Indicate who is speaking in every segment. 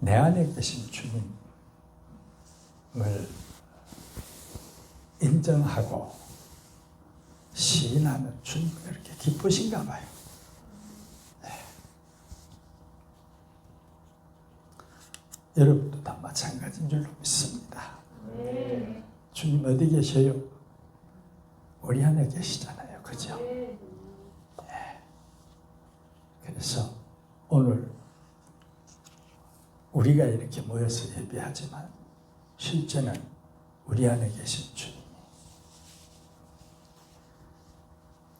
Speaker 1: 내 안에 계신 주님을 인정하고 시인하는 주님이 그렇게 기쁘신가 봐요. 네. 여러분도 다 마찬가지인 줄로 믿습니다.
Speaker 2: 네.
Speaker 1: 주님 어디 계셔요? 우리 안에 계시잖아요. 그죠? 네. 그래서 오늘 우리가 이렇게 모여서 예배하지만 실제는 우리 안에 계신 주님이,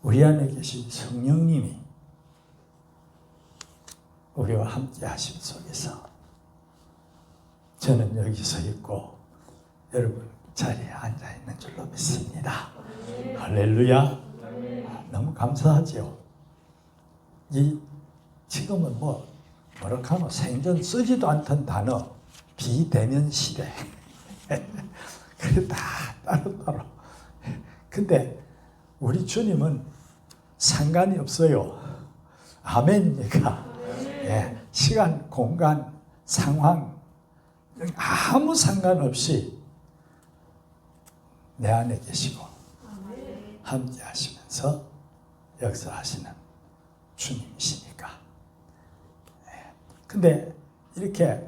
Speaker 1: 우리 안에 계신 성령님이 우리와 함께 하심 속에서 저는 여기 서 있고 여러분 자리에 앉아 있는 줄로 믿습니다. 할렐루야. 너무 감사하죠. 지금은 뭐라고 하노? 생전 쓰지도 않던 단어 비대면 시대. 그게 다 따로따로. 근데 우리 주님은 상관이 없어요. 아멘입니까? 예, 시간, 공간, 상황 아무 상관없이 내 안에 계시고 함께 하시면서 역사하시는 주님이시니까. 근데 이렇게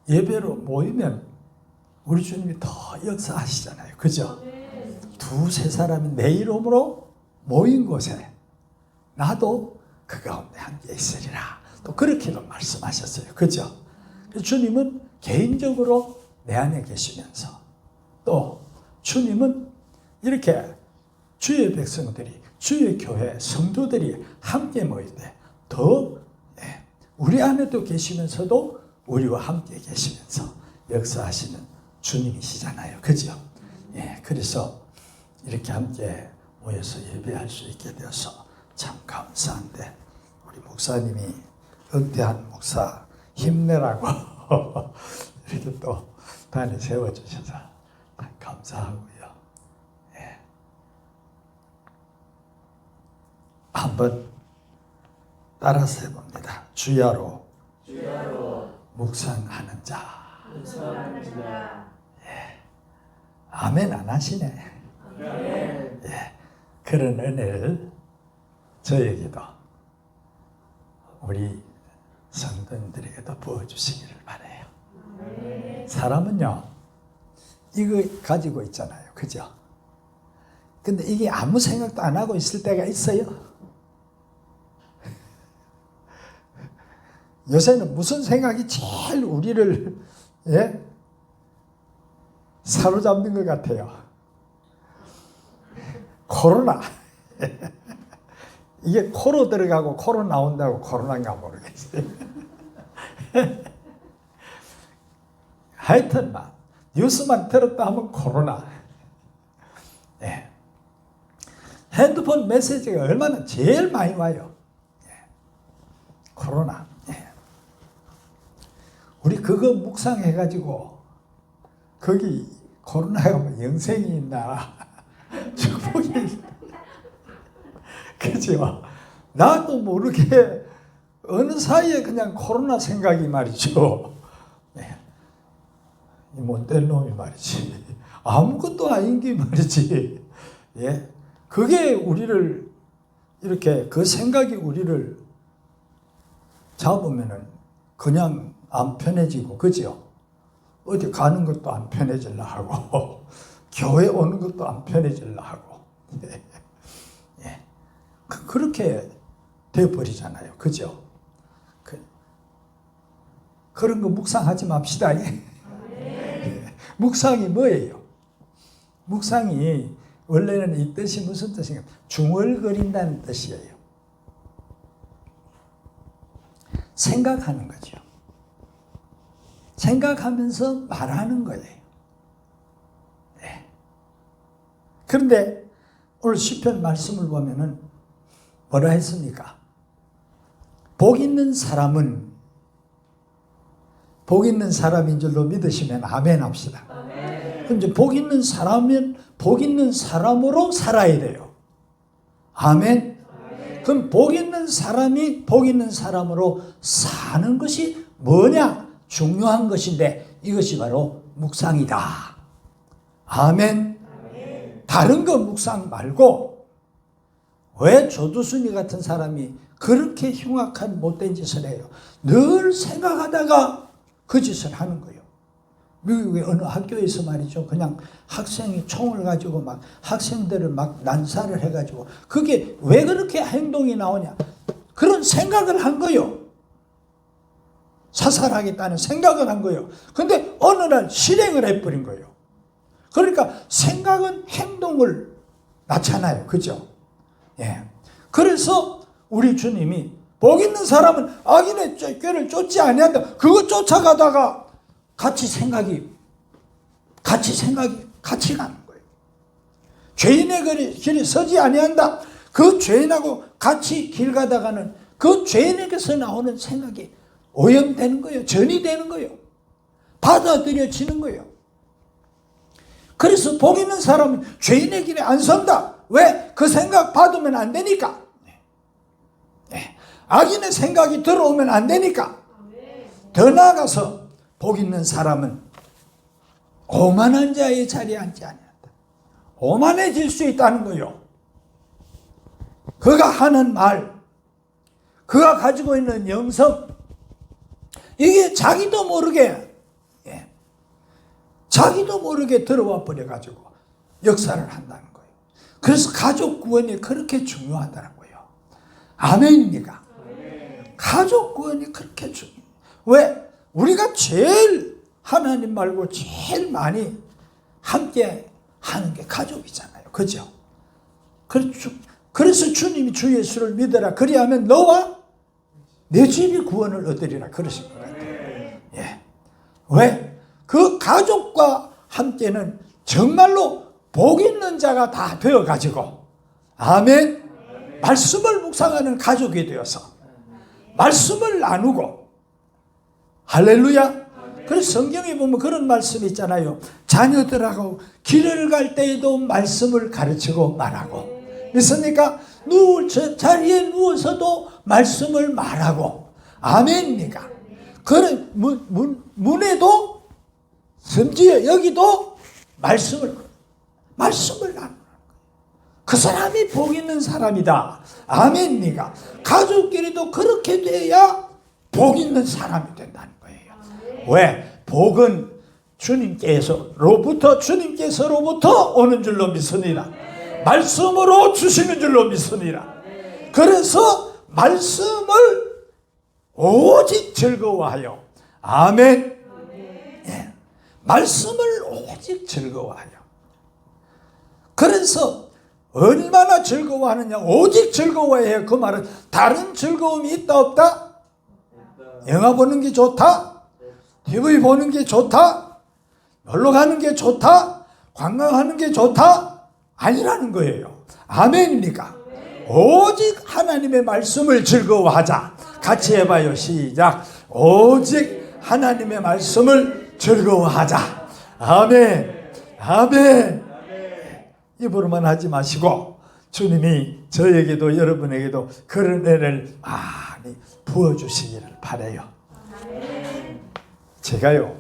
Speaker 1: 예배로 모이면 우리 주님이 더 역사하시잖아요. 그죠? 두세 사람이 내 이름으로 모인 곳에 나도 그 가운데 함께 있으리라. 또 그렇게도 말씀하셨어요. 그죠? 주님은 개인적으로 내 안에 계시면서 또 주님은 이렇게 주의 백성들이, 주의 교회 성도들이 함께 모일 때 더 우리 안에도 계시면서도 우리와 함께 계시면서 역사하시는 주님이시잖아요. 그죠? 예, 그래서 이렇게 함께 모여서 예배할 수 있게 되어서 참 감사한데 우리 목사님이 은퇴한 목사 힘내라고 이렇게 또 단에 세워주셔서 감사하고요. 예. 한번 따라서 해봅니다. 주야로 묵상하는 자. 예. 아멘 안 하시네. 예. 그런 은혜를 저에게도 우리 성도님들에게도 부어주시기를 바라요. 사람은요 이거 가지고 있잖아요. 그죠? 근데 이게 아무 생각도 안 하고 있을 때가 있어요. 요새는 무슨 생각이 제일 우리를 사로잡는 것 같아요. 코로나. 이게 코로 들어가고 코로 나온다고 코로나인가 모르겠어요. 하여튼 뉴스만 들었다 하면 코로나. 예. 핸드폰 메시지가 얼마나 제일 많이 와요. 예. 코로나. 예. 우리 그거 묵상해가지고 거기 코로나가 뭐 영생이 있나 축복이 있나. 그죠? 나도 모르게 어느 사이에 그냥 코로나 생각이 말이죠. 네. 이 못된 놈이 말이지. 아무것도 아닌 게 말이지. 예. 그게 우리를 이렇게 그 생각이 우리를 잡으면은 그냥 안 편해지고, 그죠? 어디 가는 것도 안 편해질라 하고, 교회 오는 것도 안 편해질라 하고. 예. 예. 그렇게 되어버리잖아요. 그죠? 그런 거 묵상하지 맙시다. 네. 묵상이 뭐예요? 묵상이 원래는 이 뜻이 무슨 뜻인가? 중얼거린다는 뜻이에요. 생각하는 거죠. 생각하면서 말하는 거예요. 네. 그런데 오늘 시편 말씀을 보면은 뭐라 했습니까? 복 있는 사람은 복 있는 사람인 줄로 믿으시면 아멘 합시다. 그럼 이제 복 있는 사람은 복 있는 사람으로 살아야 돼요. 아멘. 그럼 복 있는 사람이 복 있는 사람으로 사는 것이 뭐냐? 중요한 것인데 이것이 바로 묵상이다. 아멘. 다른 거 묵상 말고 왜 조두순이 같은 사람이 그렇게 흉악한 못된 짓을 해요? 늘 생각하다가 그 짓을 하는 거예요. 미국의 어느 학교에서 말이죠. 그냥 학생이 총을 가지고 막 학생들을 막 난사를 해가지고 그게 왜 그렇게 행동이 나오냐. 그런 생각을 한 거예요. 사살하겠다는 생각을 한 거예요. 근데 어느 날 실행을 해버린 거예요. 그러니까 생각은 행동을 낳잖아요. 그죠? 예. 그래서 우리 주님이 복 있는 사람은 악인의 꾀를 쫓지 아니한다. 그거 쫓아가다가 같이 가는 거예요. 죄인의 길에 서지 아니한다. 그 죄인하고 같이 길 가다가는 그 죄인에게서 나오는 생각이 오염되는 거예요. 전이 되는 거예요. 받아들여지는 거예요. 그래서 복 있는 사람은 죄인의 길에 안 선다. 왜? 그 생각 받으면 안 되니까. 악인의 생각이 들어오면 안 되니까. 더 나아가서 복 있는 사람은 오만한 자의 자리에 앉지 아니한다. 오만해질 수 있다는 거예요. 그가 하는 말, 그가 가지고 있는 영성, 이게 자기도 모르게 들어와 버려가지고 역사를 한다는 거예요. 그래서 가족 구원이 그렇게 중요하다는 거예요. 아멘입니까? 가족 구원이 그렇게 중요해요. 왜? 우리가 제일 하나님 말고 제일 많이 함께 하는 게 가족이잖아요. 그죠? 그래서 주님이 주 예수를 믿어라. 그리하면 너와 내 집이 구원을 얻으리라. 그러신 것 같아요. 예. 왜? 그 가족과 함께는 정말로 복 있는 자가 다 되어가지고, 아멘. 말씀을 묵상하는 가족이 되어서 말씀을 나누고, 할렐루야. 그래서 성경에 보면 그런 말씀이 있잖아요. 자녀들하고 길을 갈 때에도 말씀을 가르치고 말하고. 믿습니까? 자리에 누워서도 말씀을 말하고. 아멘입니까? 그런 문에도 심지어 여기도 말씀을 나누는 거예요. 그 사람이 복 있는 사람이다. 아멘입니까? 가족끼리도 그렇게 돼야 복 있는 사람이 된다는 거예요. 왜? 복은 주님께서로부터 오는 줄로 믿습니다. 말씀으로 주시는 줄로 믿습니다. 그래서 말씀을 오직 즐거워하여. 아멘. 예. 말씀을 오직 즐거워하여. 그래서 얼마나 즐거워하느냐. 오직 즐거워해요. 그 말은 다른 즐거움이 있다 없다? 영화 보는 게 좋다? TV 보는 게 좋다? 놀러 가는 게 좋다? 관광하는 게 좋다? 아니라는 거예요. 아멘입니까? 오직 하나님의 말씀을 즐거워하자. 같이 해봐요. 시작. 오직 하나님의 말씀을 즐거워하자. 아멘. 아멘. 입으로만 하지 마시고 주님이 저에게도 여러분에게도 그런 은혜를 많이 부어주시기를 바라요. 제가요,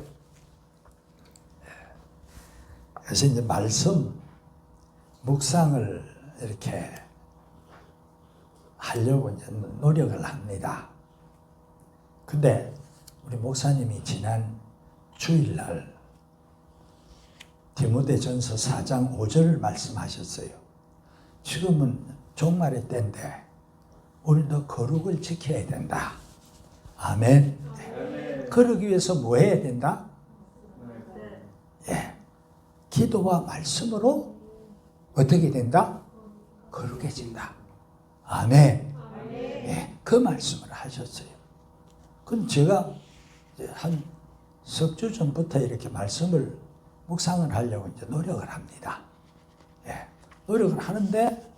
Speaker 1: 그래서 이제 말씀 묵상을 이렇게 하려고 이제 노력을 합니다. 근데 우리 목사님이 지난 주일날 디모데전서 4장 5절을 말씀하셨어요. 지금은 종말의 때인데 우리도 거룩을 지켜야 된다. 아멘. 그러기 위해서 뭐 해야 된다? 예. 기도와 말씀으로 어떻게 된다? 거룩해진다. 아멘. 예. 그 말씀을 하셨어요. 그럼 제가 한 석 주 전부터 이렇게 말씀을 묵상을 하려고 이제 노력을 합니다. 예. 노력을 하는데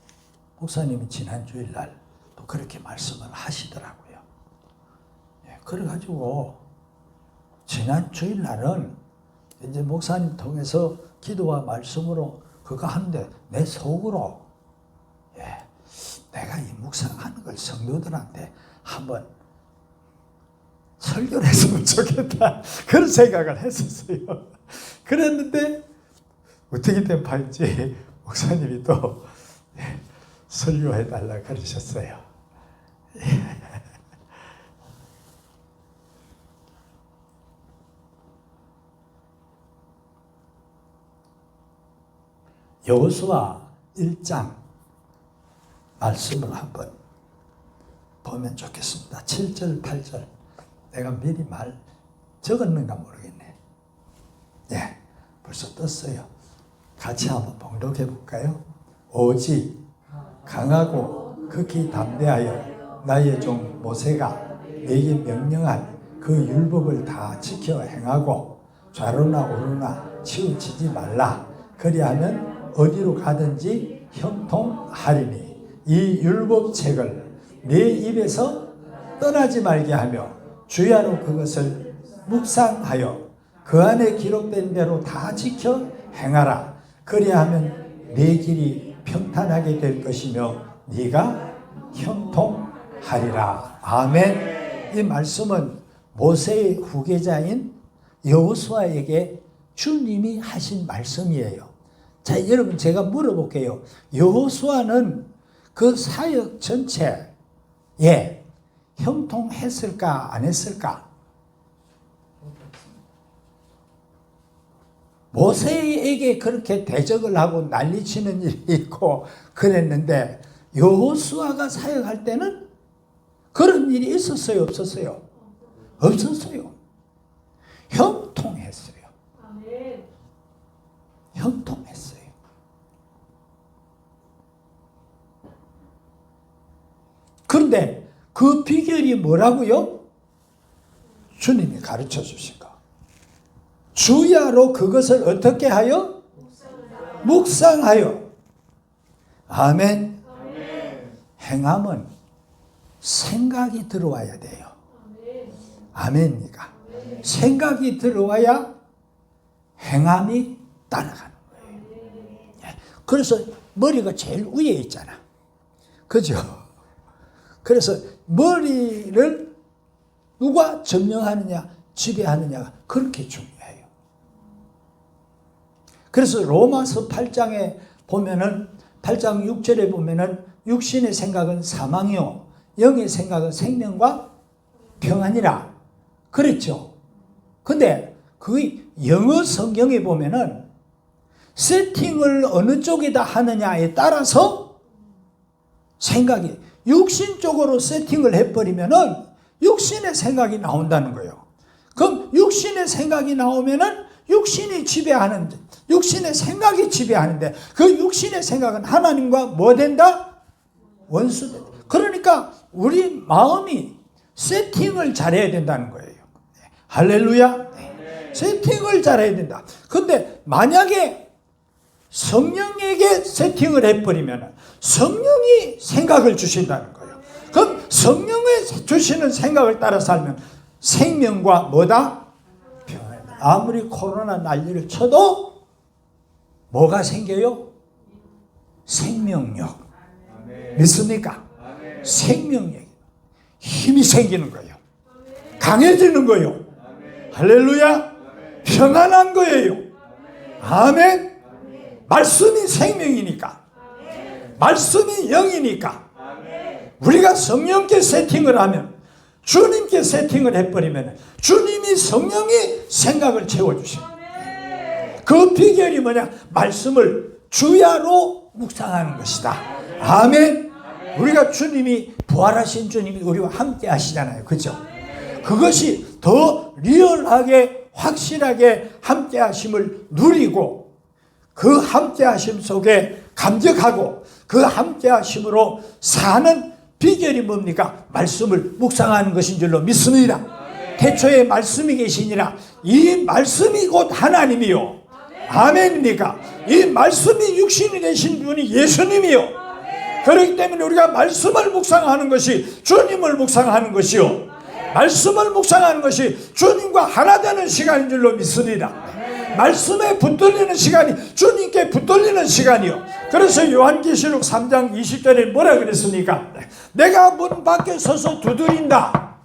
Speaker 1: 목사님이 지난 주일날 또 그렇게 말씀을 하시더라고요. 예. 그래가지고 지난 주일날은 이제 목사님 통해서 기도와 말씀으로 그거 하는데 내 속으로 내가 이 묵상하는 걸 성도들한테 한번 설교를 했으면 좋겠다. 그런 생각을 했었어요. 그랬는데 어떻게 된 바인지 목사님이 또 설교해달라 그러셨어요. 여호수아 1장 말씀을 한번 보면 좋겠습니다. 7절, 8절. 내가 미리 말 적었는가 모르겠네. 예, 벌써 떴어요. 같이 한번 봉독해 볼까요? 오직 강하고 극히 담대하여 나의 종 모세가 내게 명령한 그 율법을 다 지켜 행하고 좌로나 우로나 치우치지 말라. 그리하면 어디로 가든지 형통하리니 이 율법책을 내 입에서 떠나지 말게 하며 주야로 그것을 묵상하여 그 안에 기록된 대로 다 지켜 행하라. 그리하면 내 길이 평탄하게 될 것이며 네가 형통하리라. 아멘. 이 말씀은 모세의 후계자인 여호수아에게 주님이 하신 말씀이에요. 자, 여러분 제가 물어볼게요. 여호수아는 그 사역 전체에 형통했을까 안 했을까? 모세에게 그렇게 대적을 하고 난리치는 일이 있고 그랬는데 여호수아가 사역할 때는 그런 일이 있었어요? 없었어요? 없었어요. 형통했어요. 형통했어요. 그런데 그 비결이 뭐라고요? 주님이 가르쳐 주신 거. 주야로 그것을 어떻게 하여? 묵상하여. 아멘. 행함은 생각이 들어와야 돼요. 아멘입니까? 생각이 들어와야 행함이 따라가는 거예요. 그래서 머리가 제일 위에 있잖아. 그죠? 그래서 머리를 누가 점령하느냐, 지배하느냐가 그렇게 중요해요. 그래서 로마서 8장에 보면은 8장 6절에 보면은 육신의 생각은 사망이요 영의 생각은 생명과 평안이라 그랬죠. 근데 그 영어 성경에 보면은 세팅을 어느 쪽에다 하느냐에 따라서 생각이 육신 쪽으로 세팅을 해버리면은 육신의 생각이 나온다는 거예요. 그럼 육신의 생각이 나오면은 육신이 지배하는, 육신의 생각이 지배하는데 그 육신의 생각은 하나님과 뭐 된다? 원수된다. 그러니까 우리 마음이 세팅을 잘해야 된다는 거예요. 할렐루야. 세팅을 잘해야 된다. 근데 만약에 성령에게 세팅을 해버리면 성령이 생각을 주신다는 거예요. 그럼 성령이 주시는 생각을 따라 살면 생명과 뭐다? 평안이다. 아무리 코로나 난리를 쳐도 뭐가 생겨요? 생명력. 믿습니까? 생명력. 힘이 생기는 거예요. 강해지는 거예요. 할렐루야. 평안한 거예요. 아멘. 말씀이 생명이니까. 말씀이 영이니까. 우리가 성령께 세팅을 하면, 주님께 세팅을 해버리면 주님이 성령이 생각을 채워주십니다. 그 비결이 뭐냐? 말씀을 주야로 묵상하는 것이다. 아멘. 우리가 주님이, 부활하신 주님이 우리와 함께 하시잖아요. 그죠? 그것이 더 리얼하게 확실하게 함께 하심을 누리고 그 함께 하심 속에 감격하고 그 함께 하심으로 사는 비결이 뭡니까? 말씀을 묵상하는 것인 줄로 믿습니다. 태초에 말씀이 계시니라. 이 말씀이 곧 하나님이요. 아멘입니까? 이 말씀이 육신이 되신 분이 예수님이요. 그렇기 때문에 우리가 말씀을 묵상하는 것이 주님을 묵상하는 것이요, 말씀을 묵상하는 것이 주님과 하나 되는 시간인 줄로 믿습니다. 말씀에 붙들리는 시간이 주님께 붙들리는 시간이요. 그래서 요한계시록 3장 20절에 뭐라 그랬습니까? 내가 문 밖에 서서 두드린다.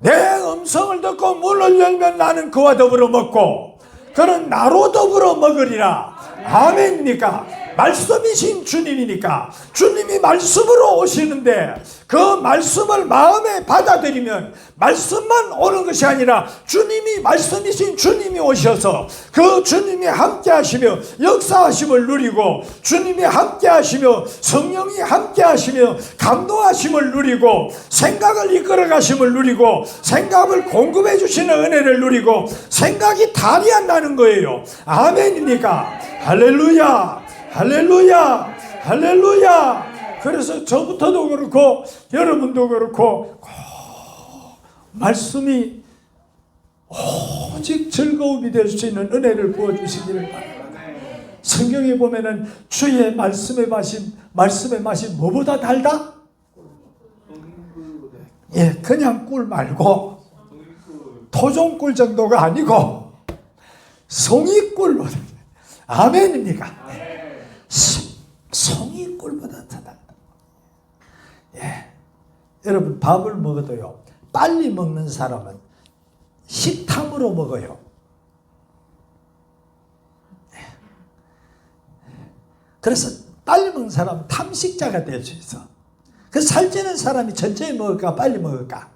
Speaker 1: 내 음성을 듣고 문을 열면 나는 그와 더불어 먹고 그는 나로 더불어 먹으리라. 아멘입니까? 말씀이신 주님이니까 주님이 말씀으로 오시는데 그 말씀을 마음에 받아들이면 말씀만 오는 것이 아니라 주님이 말씀이신 주님이 오셔서 그 주님이 함께 하시며 역사하심을 누리고 주님이 함께 하시며 성령이 함께 하시며 감동하심을 누리고 생각을 이끌어 가심을 누리고 생각을 공급해 주시는 은혜를 누리고 생각이 탈이 안 나는 거예요. 아멘입니까? 할렐루야, 할렐루야, 할렐루야. 그래서 저부터도 그렇고 여러분도 그렇고 말씀이 오직 즐거움이 될 수 있는 은혜를 부어주시기를 바랍니다. 성경에 보면은 주의 말씀의 맛이 뭐보다 달다? 예, 그냥 꿀 말고 토종꿀 정도가 아니고 송이꿀보다. 아멘입니까? 송이꿀보다 더 달다. 예, 여러분 밥을 먹어도요 빨리 먹는 사람은 식탐으로 먹어요. 그래서 빨리 먹는 사람은 탐식자가 될 수 있어. 그 살찌는 사람이 천천히 먹을까 빨리 먹을까?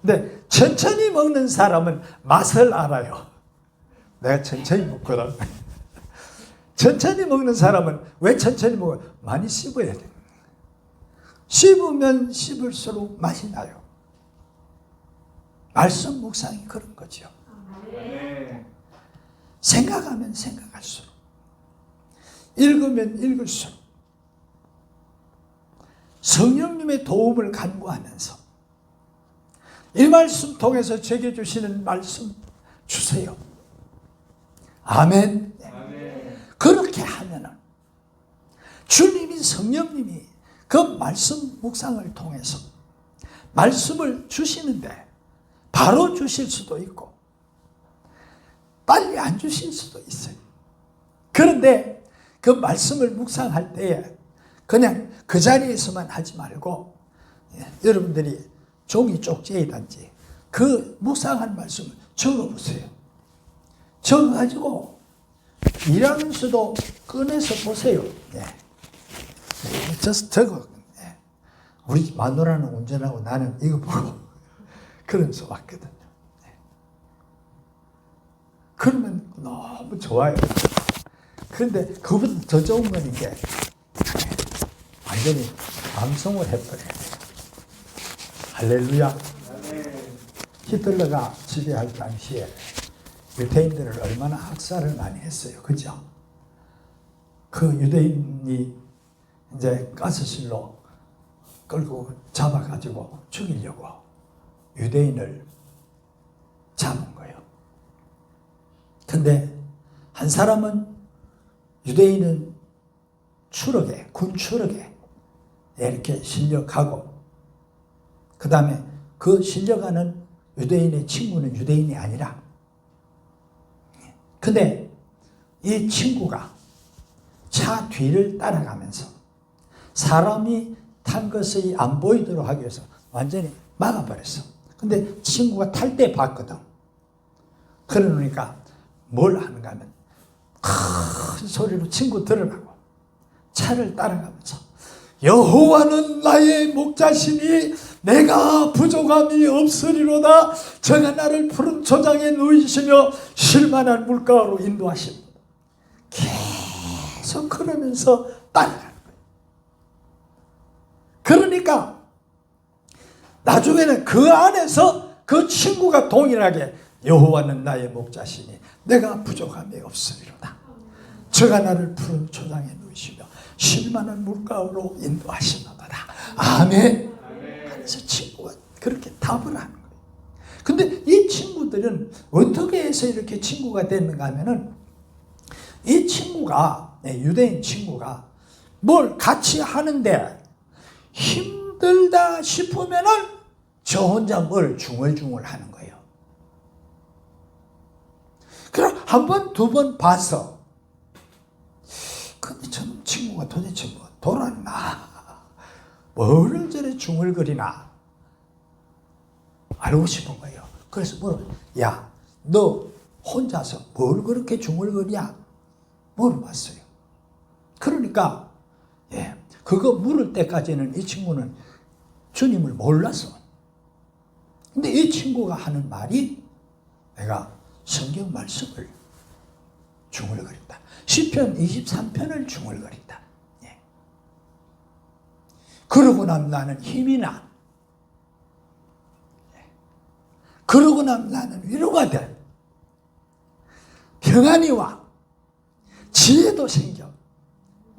Speaker 1: 근데 천천히 먹는 사람은 맛을 알아요. 내가 천천히 먹거든. 천천히 먹는 사람은 왜 천천히 먹어요? 많이 씹어야 돼. 씹으면 씹을수록 맛이 나요. 말씀 묵상이 그런 거죠. 생각하면 생각할수록, 읽으면 읽을수록 성령님의 도움을 간구하면서 이 말씀 통해서 제게 주시는 말씀 주세요. 아멘. 그렇게 하면은 주님이 성령님이 그 말씀 묵상을 통해서 말씀을 주시는데 바로 주실 수도 있고 빨리 안 주실 수도 있어요. 그런데 그 말씀을 묵상할 때에 그냥 그 자리에서만 하지 말고 여러분들이 종이 쪽지에든지 그 묵상한 말씀을 적어보세요. 적어가지고 일하면서도 꺼내서 보세요. 적어. 우리 마누라는 운전하고 나는 이거 보고 그러면서 왔거든요. 그러면 너무 좋아요. 그런데 그보다 더 좋은 건 이게 완전히 감성을 해버려요. 할렐루야. 히틀러가 지배할 당시에 유대인들을 얼마나 학살을 많이 했어요. 그죠? 그 유대인이 이제 가스실로 끌고 잡아가지고 죽이려고 유대인을 잡은 거예요. 근데 한 사람은 유대인은 추럭에, 군 추럭에 이렇게 실려가고 그 다음에 그 실려가는 유대인의 친구는 유대인이 아니라 근데 이 친구가 차 뒤를 따라가면서 사람이 탄 것이 안 보이도록 하기 위해서 완전히 막아버렸어. 근데 친구가 탈 때 봤거든. 그러니까 뭘 하는가 하면 큰 소리로 친구 들으라고 차를 따라가면서 여호와는 나의 목자시니 내가 부족함이 없으리로다. 저가 나를 푸른 초장에 누이시며 쉴만한 물가로 인도하십니다. 계속 그러면서 따라가는 거예요. 그러니까 나중에는 그 안에서 그 친구가 동일하게 여호와는 나의 목자시니 내가 부족함이 없으리로다. 저가 나를 푸른 초장에 누이시며 쉴만한 물가로 인도하시나보다. 아멘. 그래서 친구가 그렇게 답을 하는 거예요. 근데 이 친구들은 어떻게 해서 이렇게 친구가 됐는가 하면은 이 친구가, 유대인 친구가 뭘 같이 하는데 힘들다 싶으면은 저 혼자 뭘 중얼중얼 하는 거예요. 그럼 한 번, 두 번 봐서 근데 저 친구가 도대체 뭐 돌았나? 뭐를 저래 중얼거리나 알고 싶은 거예요. 그래서 야, 너 혼자서 뭘 그렇게 중얼거리냐 물어봤어요. 그러니까 그거 물을 때까지는 이 친구는 주님을 몰랐어. 근데 이 친구가 하는 말이 내가 성경 말씀을 중얼거린다. 시편 23편을 중얼거린다. 그러고 나면 나는 힘이 나. 그러고 나면 나는 위로가 돼. 평안이 와. 지혜도 생겨.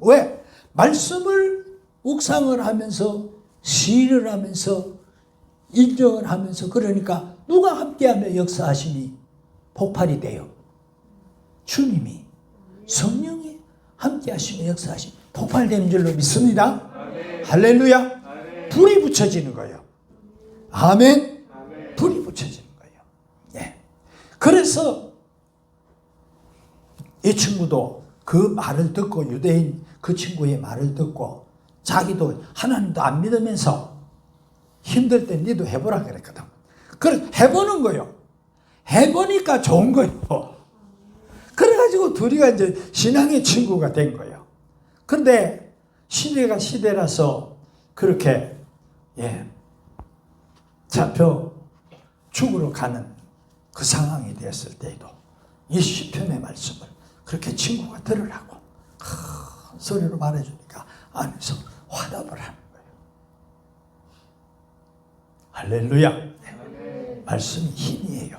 Speaker 1: 왜? 말씀을 묵상을 하면서 시를 하면서 인정을 하면서 그러니까 누가 함께하며 역사하시니 폭발이 돼요. 주님이 성령이 함께하시며 역사하시니 폭발되는 줄로 믿습니다. 할렐루야. 불이 붙여지는 거예요. 아멘. 불이 붙여지는 거예요. 그래서 이 친구도 그 말을 듣고 유대인 그 친구의 말을 듣고 자기도 하나님도 안 믿으면서 힘들 때 니도 해보라 그랬거든. 그래 해보는 거예요. 해보니까 좋은 거예요. 그래가지고 둘이가 이제 신앙의 친구가 된 거예요. 그런데 시대가 시대라서 그렇게 잡혀 죽으러 가는 그 상황이 되었을 때에도 이 시편의 말씀을 그렇게 친구가 들으라고 큰 소리로 말해주니까 안에서 화답을 하는 거예요. 할렐루야. 말씀이 힘이에요.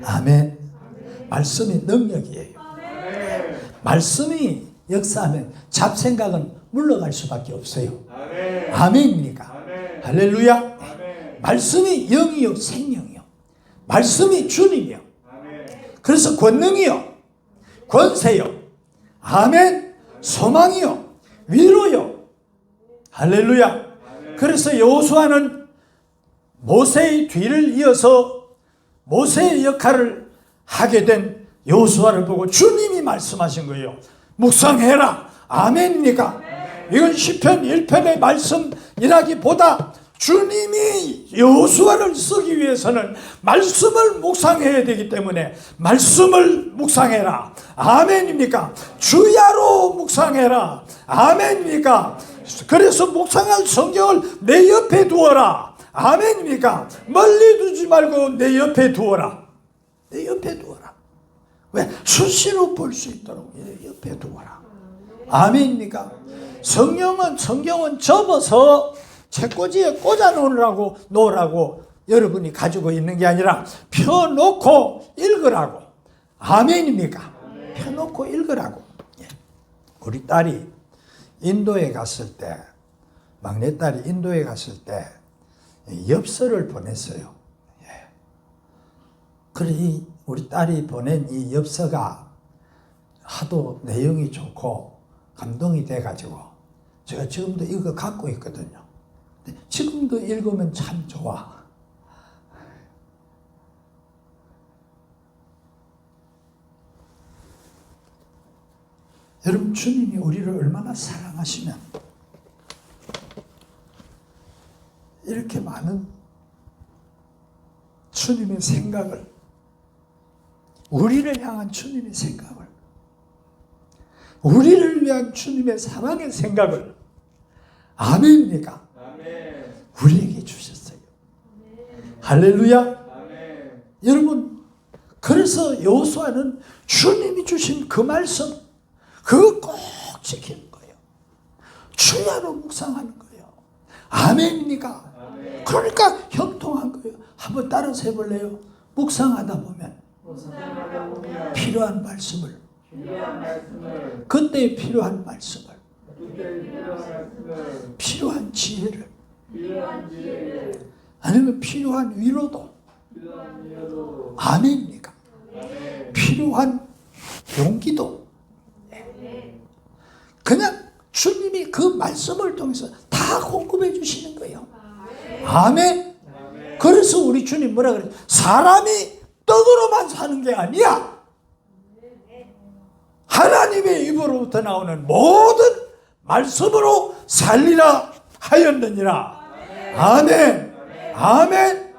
Speaker 1: 아멘. 말씀이 능력이에요. 말씀이 역사하면 잡생각은 물러갈 수밖에 없어요. 아멘입니까? 할렐루야. 말씀이 영이요 생명이요. 말씀이 주님이요. 그래서 권능이요. 권세요. 아멘. 소망이요. 위로요. 할렐루야. 그래서 여호수아는 모세의 뒤를 이어서 모세의 역할을 하게 된 여호수아를 보고 주님이 말씀하신 거예요. 묵상해라. 아멘입니까? 이건 시편 1편의 말씀이라기보다 주님이 여호수아를 쓰기 위해서는 말씀을 묵상해야 되기 때문에 말씀을 묵상해라. 아멘입니까? 주야로 묵상해라. 아멘입니까? 그래서 묵상할 성경을 내 옆에 두어라. 아멘입니까? 멀리 두지 말고 내 옆에 두어라. 내 옆에 두어라. 왜? 수시로 볼 수 있도록 내 옆에 두어라. 아멘입니까? 성경은 접어서 책꽂이에 꽂아 놓으라고 여러분이 가지고 있는 게 아니라 펴놓고 읽으라고. 아멘입니까? 펴놓고 읽으라고. 우리 딸이 인도에 갔을 때, 막내딸이 인도에 갔을 때 엽서를 보냈어요. 그래 우리 딸이 보낸 이 엽서가 하도 내용이 좋고 감동이 돼가지고 제가 지금도 이거 갖고 있거든요. 지금도 읽으면 참 좋아. 여러분 주님이 우리를 얼마나 사랑하시면 이렇게 많은 주님의 생각을 우리를 향한 주님의 생각을 우리를 위한 주님의 사랑의 생각을 아멘입니까? 아멘. 우리에게 주셨어요. 아멘. 할렐루야. 아멘. 여러분 그래서 여호수아는 주님이 주신 그 말씀 그거 꼭 지키는 거예요. 주야로 묵상하는 거예요. 아멘입니까? 아멘. 그러니까 형통한 거예요. 한번 따라서 해볼래요? 묵상하다 보면 필요한 말씀을 그때 필요한 말씀을 필요한 지혜를 아니면 필요한 위로도 아멘입니까? 필요한 용기도 그냥 주님이 그 말씀을 통해서 다 공급해 주시는 거예요. 아멘. 그래서 우리 주님 뭐라 그래요? 사람이 떡으로만 사는 게 아니야. 하나님의 입으로부터 나오는 모든 말씀으로 살리라 하였느니라. 아멘. 아멘.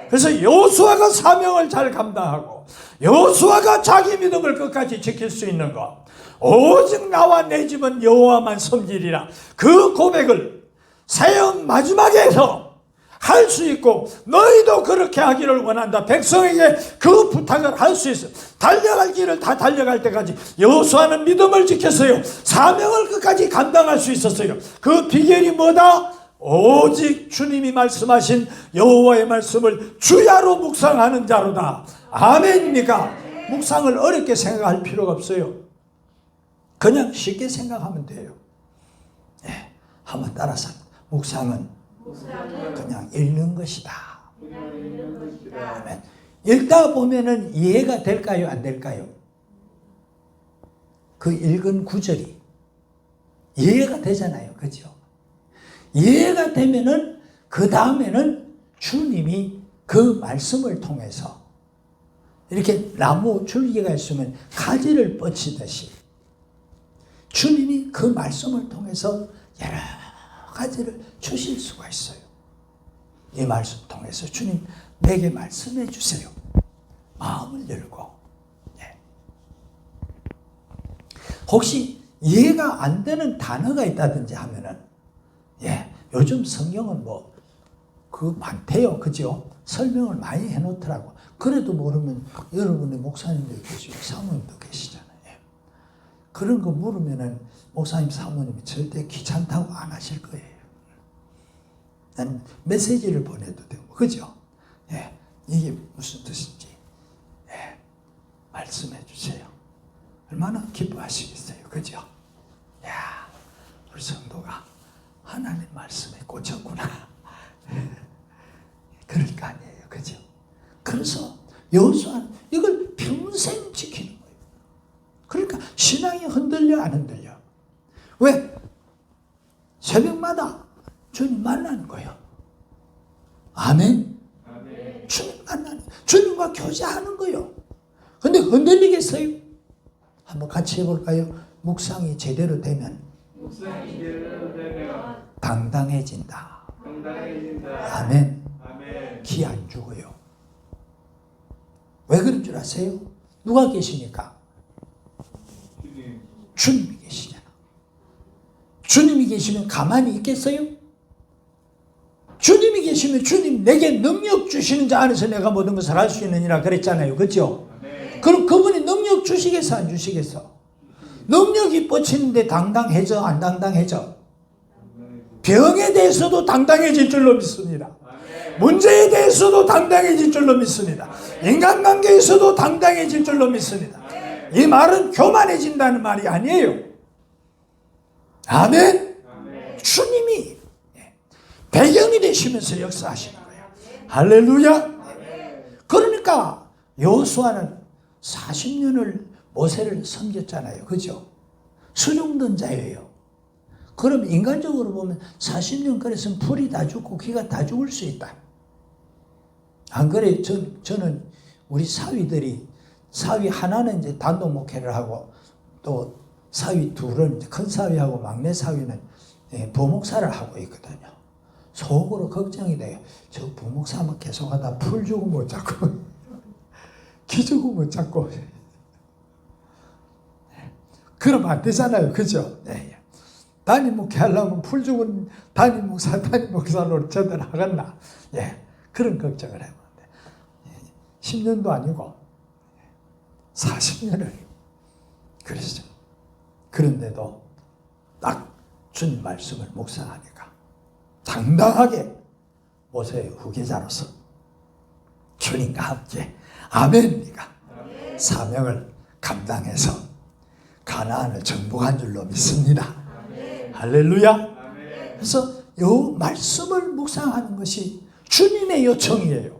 Speaker 1: 그래서 여호수아가 사명을 잘 감당하고 여호수아가 자기 믿음을 끝까지 지킬 수 있는 것, 오직 나와 내 집은 여호와만 섬기리라, 그 고백을 사형 마지막에서 할 수 있고 너희도 그렇게 하기를 원한다. 백성에게 그 부탁을 할 수 있어. 달려갈 길을 다 달려갈 때까지 여호수아는 믿음을 지켰어요. 사명을 끝까지 감당할 수 있었어요. 그 비결이 뭐다? 오직 주님이 말씀하신 여호와의 말씀을 주야로 묵상하는 자로다. 아멘입니까? 묵상을 어렵게 생각할 필요가 없어요. 그냥 쉽게 생각하면 돼요. 네, 한번 따라서 묵상은 그냥 읽는 것이다. 아멘. 읽다 보면은 이해가 될까요? 안 될까요? 그 읽은 구절이 이해가 되잖아요. 그죠? 이해가 되면은 그 다음에는 주님이 그 말씀을 통해서 이렇게 나무 줄기가 있으면 가지를 뻗치듯이 주님이 그 말씀을 통해서 여러 가지를 주실 수가 있어요. 이 말씀 통해서 주님 내게 말씀해 주세요. 마음을 열고. 네. 혹시 이해가 안 되는 단어가 있다든지 하면은, 예, 요즘 성경은 그 많대요. 그죠? 설명을 많이 해놓더라고. 그래도 모르면 여러분의 목사님도 계시고 사모님도 계시잖아요. 예. 그런 거 물으면은 목사님, 사모님이 절대 귀찮다고 안 하실 거예요. 난 메시지를 보내도 되고, 그죠? 예, 이게 무슨 뜻인지, 예, 말씀해 주세요. 얼마나 기뻐하시겠어요, 그죠? 야, 우리 성도가 하나님 말씀에 꽂혔구나. 그럴 거 아니에요, 그죠? 그래서 여호수아는 이걸 평생 지키는 거예요. 그러니까 신앙이 흔들려 안 흔들려? 왜? 새벽마다 주님 만나는 거예요. 아멘. 아멘. 주님 만나는, 주님과 교제하는 거예요. 근데 흔들리겠어요? 한번 같이 해볼까요? 묵상이 제대로 되면 당당해진다. 아멘. 아멘. 기 안 죽어요. 왜 그런 줄 아세요? 누가 계시니까? 주님이 계시잖아. 주님이 계시면 가만히 있겠어요? 주님이 계시면 주님 내게 능력 주시는 자 안에서 내가 모든 것을 할 수 있느니라 그랬잖아요. 그렇죠? 네. 그럼 그분이 능력 주시겠어 안 주시겠어? 능력이 뻗치는데 당당해져 안 당당해져? 병에 대해서도 당당해질 줄로 믿습니다. 문제에 대해서도 당당해질 줄로 믿습니다. 인간관계에서도 당당해질 줄로 믿습니다. 이 말은 교만해진다는 말이 아니에요. 아멘. 주님이 배경이 되시면서 역사하시는 거예요. 할렐루야. 그러니까 여호수아는 40년을 모세를 섬겼잖아요. 그죠? 수종된 자예요. 그럼 인간적으로 보면 40년 그랬으면 풀이 다 죽고 귀가 다 죽을 수 있다. 안 그래요? 저는 우리 사위들이, 사위 하나는 이제 단독 목회를 하고 또 사위 둘은, 큰 사위하고 막내 사위는 부목사를 하고 있거든요. 속으로 걱정이 돼요. 저 부목사만 계속하다 풀 주고 못 잡고 기 주고 못 잡고 그러면 안 되잖아요. 그죠? 네. 담임 목회 하려면 풀 주고 담임 목사로 제대로 하겠나? 예. 그런 걱정을 해보는데 10년도 아니고 40년을 그러시죠. 그런데도 딱 주님 말씀을 묵상하니까 당당하게 모세의 후계자로서 주님과 함께 아멘입니까? 사명을 감당해서 가나안을 정복한 줄로 믿습니다. 아멘. 할렐루야. 아멘. 그래서 이 말씀을 묵상하는 것이 주님의 요청이에요.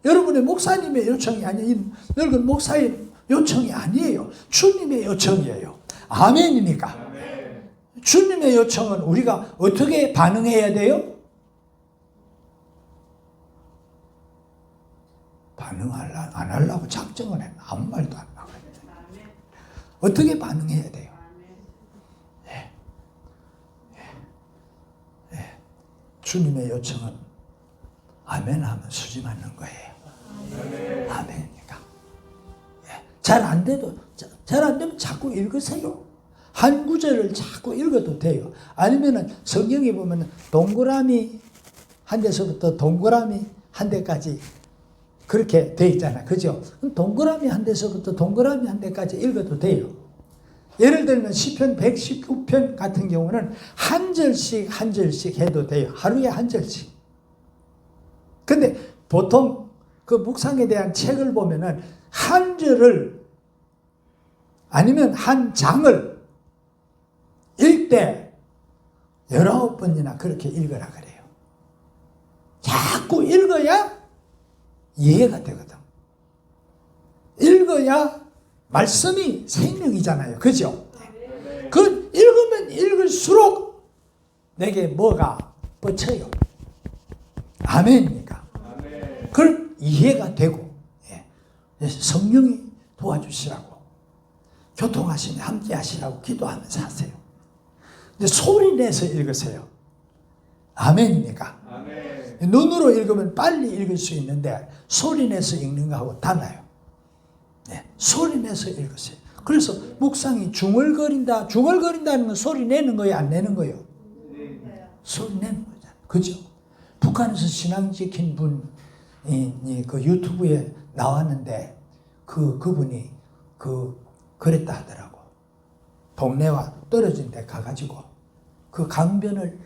Speaker 1: 여러분의 목사님의 요청이 아니에요. 늙은 목사의 요청이 아니에요. 주님의 요청이에요. 아멘입니까? 아멘. 주님의 요청은 우리가 어떻게 반응해야 돼요? 반응 안 하려고 작정을 해. 아무 말도 안 나와요. 어떻게 반응해야 돼요? 예. 예. 예. 주님의 요청은 아멘 하면 수지 맞는 거예요. 아멘이니까. 잘 안 돼도, 잘 안 되면 자꾸 읽으세요. 한 구절을 자꾸 읽어도 돼요. 아니면은 성경에 보면 동그라미 한 데서부터 동그라미 한 데까지 그렇게 돼 있잖아요. 그죠? 동그라미 한 데서부터 동그라미 한 데까지 읽어도 돼요. 예를 들면 시편 119편 같은 경우는 한 절씩 한 절씩 해도 돼요. 하루에 한 절씩. 근데 보통 그 묵상에 대한 책을 보면은 한 절을 아니면 한 장을 읽되 19번이나 그렇게 읽으라 그래요. 자꾸 읽어야 이해가 되거든. 읽어야 말씀이 생명이잖아요. 그죠? 그 읽으면 읽을수록 내게 뭐가 뻗쳐요. 아멘입니까? 그걸 이해가 되고 성령이 도와주시라고 교통하시며 함께 하시라고 기도하면서 하세요. 근데 소리 내서 읽으세요. 아멘입니까? 아멘. 눈으로 읽으면 빨리 읽을 수 있는데 소리 내서 읽는 거하고 달라요. 소리 내서 읽으세요. 그래서 묵상이 중얼거린다는 건 소리 내는 거예요, 안 내는 거예요? 소리 내는 거잖아요. 그죠? 북한에서 신앙 지킨 분이 그 유튜브에 나왔는데 그분이 그랬다 하더라고. 동네와 떨어진 데 가가지고 그 강변을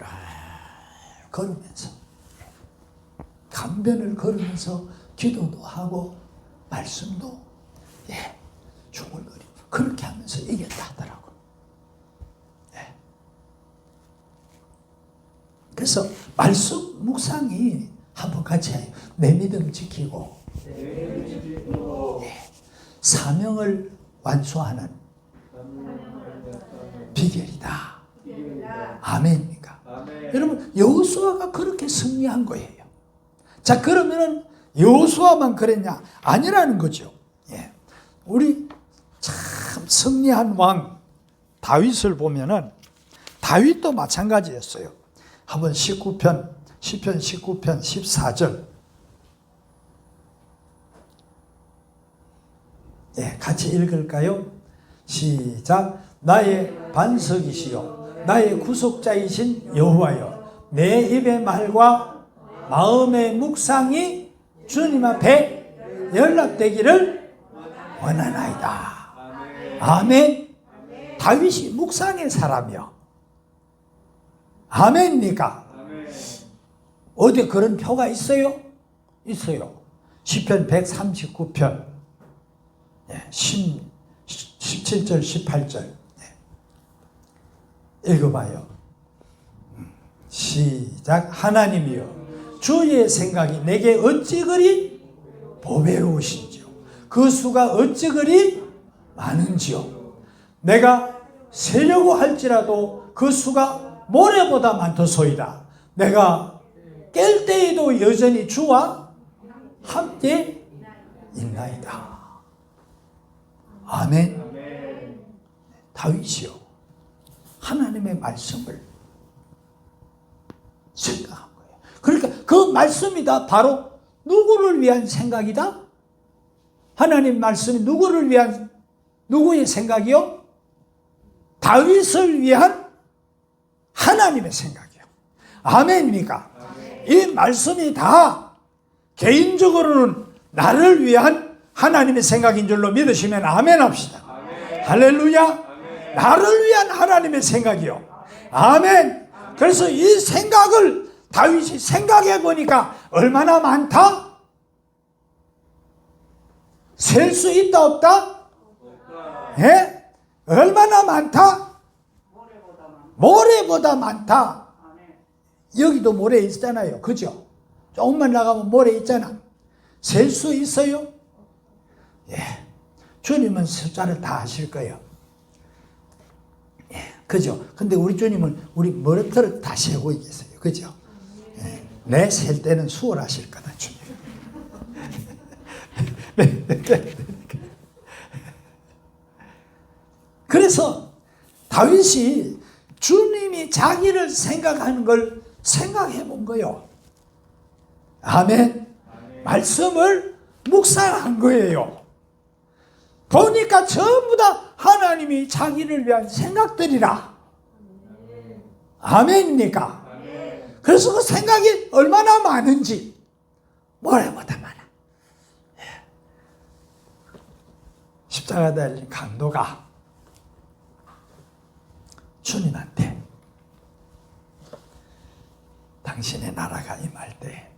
Speaker 1: 걸으면서 기도도 하고 말씀도 중얼거리고 그렇게 하면서 이겼다 하더라고. 그래서 말씀 묵상이 한번 같이 해요. 내 믿음 지키고 사명을 완수하는 비결이다. 아멘입니까? 여러분 여호수아가 그렇게 승리한 거예요. 자, 그러면은 여호수아만 그랬냐? 아니라는 거죠. 우리 참 승리한 왕 다윗을 보면은 다윗도 마찬가지였어요. 한번 시편 19편 14절 같이 읽을까요? 시작. 나의 반석이시요 나의 구속자이신 여호와여, 내 입의 말과 마음의 묵상이 주님 앞에 연락되기를 원하나이다. 아멘. 다윗이 묵상의 사람이요. 아멘입니까? 어디 그런 표가 있어요? 있어요. 시편 139편 17절 18절 읽어봐요. 시작. 하나님이여, 주의 생각이 내게 어찌 그리 보배로우신지요, 그 수가 어찌 그리 많은지요. 내가 세려고 할지라도 그 수가 모래보다 많도소이다. 내가 깰 때에도 여전히 주와 함께 있나이다. 아멘. 다윗이요, 하나님의 말씀을 생각한 거예요. 그러니까 그 말씀이 다 바로 누구를 위한 생각이다? 하나님 말씀이 누구를 위한, 누구의 생각이요? 다윗을 위한 하나님의 생각이요. 아멘입니까? 아멘. 이 말씀이 다 개인적으로는 나를 위한 하나님의 생각인 줄로 믿으시면 아멘 합시다. 아멘. 할렐루야. 아멘. 나를 위한 하나님의 생각이요. 아멘. 그래서 이 생각을 다윗이 생각해 보니까 얼마나 많다? 셀 수 있다 없다? 예? 얼마나 많다? 모래보다 많다. 여기도 모래 있잖아요. 그죠? 조금만 나가면 모래 있잖아. 셀 수 있어요? 예. 주님은 숫자를 다 아실 거예요. 예. 그죠? 근데 우리 주님은 우리 머리털을 다 세고 계세요. 그죠? 예. 내 셀 때는 수월하실 거다, 주님. 그래서 다윗이 주님이 자기를 생각하는 걸 생각해 본 거요. 아멘. 말씀을 묵상한 거예요. 보니까 전부 다 하나님이 자기를 위한 생각들이라. 아멘입니까? 그래서 그 생각이 얼마나 많은지 뭐라보다 많아. 십자가 달린 강도가 주님한테 당신의 나라가 임할 때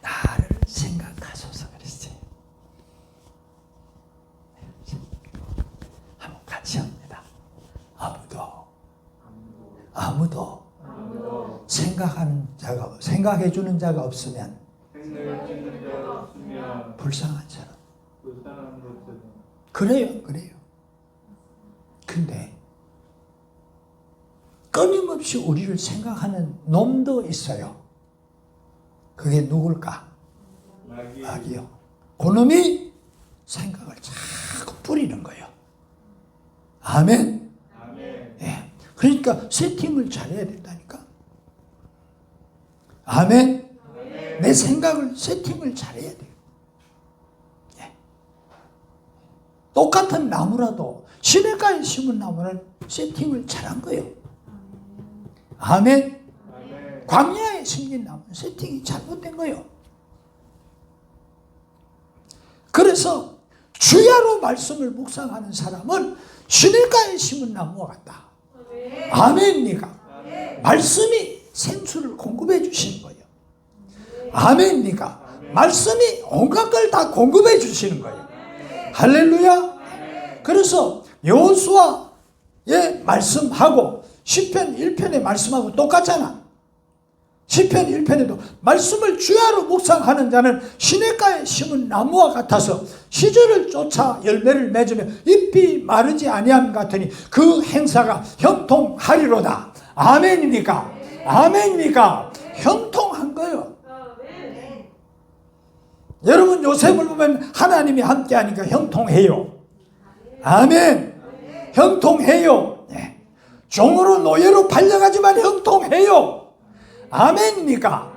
Speaker 1: 나를 생각하소서 그랬어요. 한번 같이 합니다. 아무도 생각하는 자가, 생각해 주는 자가 없으면 불쌍한 사람. 그래요. 근데 끊임없이 우리를 생각하는 놈도 있어요. 그게 누굴까? 마귀요. 그놈이 생각을 자꾸 뿌리는 거예요. 아멘. 예. 그러니까 세팅을 잘해야 된다니까. 아멘. 내 생각을 세팅을 잘해야 돼요. 예. 똑같은 나무라도 시냇가에 심은 나무는 세팅을 잘한 거예요. 아멘. 광야에 심긴 나무는 세팅이 잘못된 거예요. 그래서 주야로 말씀을 묵상하는 사람은 시냇가에 심은 나무와 같다. 아멘입니까? 말씀이 생수를 공급해 주시는 거예요. 아멘입니까? 말씀이 온갖 걸 다 공급해 주시는 거예요. 할렐루야. 그래서 여호수아의 말씀하고 시편 1편의 말씀하고 똑같잖아. 시편 1편에도 말씀을 주야로 묵상하는 자는 시냇가에 심은 나무와 같아서 시절을 쫓아 열매를 맺으며 잎이 마르지 아니함 같으니 그 행사가 형통하리로다. 아멘입니까? 아멘입니까? 형통한 거예요. 여러분 요셉을 보면 하나님이 함께하니까 형통해요. 아멘. 형통해요. 네. 종으로 노예로 팔려가지만 형통해요. 아멘입니까?